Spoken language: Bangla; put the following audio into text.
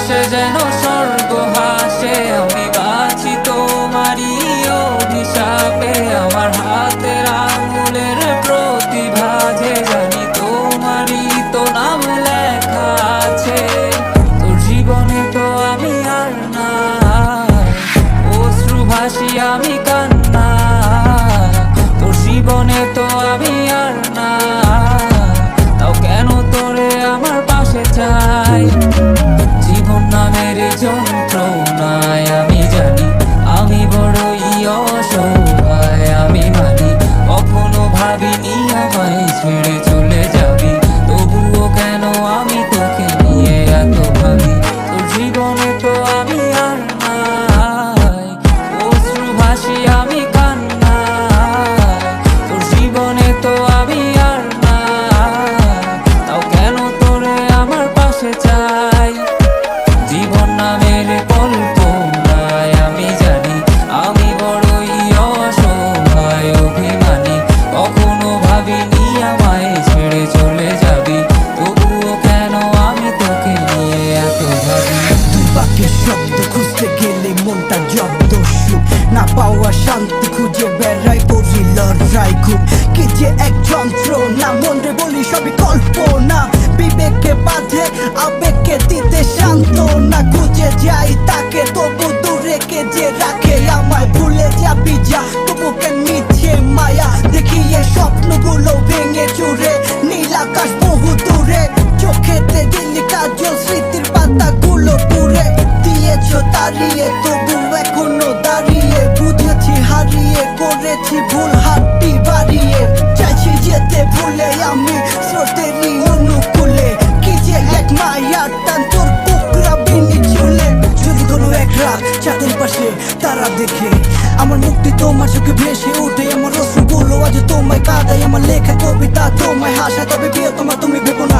আকাশে যেন স্বর্গ হাসে, আমি বাঁচি তোমারই অভিশাপে। আমার হাতের আঙুলের প্রতিভা যে জানি তোমারই তো নাম লেখা আছে। তোর জীবনে তো আমি আর না, অশ্রু ভাসি আমি কান্না। তোর জীবনে তো আমি আর না, তাও কেন তোরে আমার পাশে চাই। জীবন নামের যন্ত্রণায় আমি জানি আমি বড়ই অসহায়। আমি মানি কখনো ভাবিনি আমায় ছেড়ে চলে যাবি, তবুও কেন আমি তোকে নিয়ে এত ভাবি। তোর জীবনে তো আমি আর নাই, অশ্রু ভাসি আমি কান্না। তোর জীবনে তো আমি আর না, তাও কেন তোরে আমার পাশে চাই। জীবন নামের কল্পনায় আমি জানি আমি বড়ই অসহায় অভিমানী। কখনো ভাবিনি আমায় ছেড়ে চলে যাবি, তবুও কেন আমি তোকে নিয়ে এত ভাবি। দুই বাক্যের শব্দ খুঁজতে গেলে মনটা জব্দ সুখ না পাওয়া শান্তি খুঁজে বেড়াই করি লড়াই খুব। কি যে এক যন্ত্র না মন রে বলি সবই কল্পনা, বিবেককে বাঁধে আবেগকে দিতে শান্ত না। খুঁজে যাই তাকে তবু দূরে কে যে রাখে আমায়। ভুলে যাবি যা তবু কেন মিছে মায়া দেখিয়ে স্বপ্নগুলো ভেঙে চুরে। নীল আকাশ বহু দূরে, চোখেতে দিল্লি কাজল স্মৃতির পাতাগুলো পুরে দিয়েছ তাড়িয়ে, তবু এখনো দাঁড়িয়ে। বুঝেছি হারিয়ে করেছি ভুল, হাতটি বাড়িয়ে চাইছি যেতে ভুলে আমি স্রোতেরই অনুকূলে। কি যে এক মায়ার টান তোর কুকরা বিনি চুলে। যদি কোনো এক রাত চাঁদের পাশে তারা দেখে আমার মুক্তি তোমার চোখে ভেসে ওঠে। আমার অশ্রুগুলো আজ তোমায় কাঁদায়, আমার লেখা কবিতা তোমায় হাসায়। তবে বিয়ে তোমার তুমি ভেবো না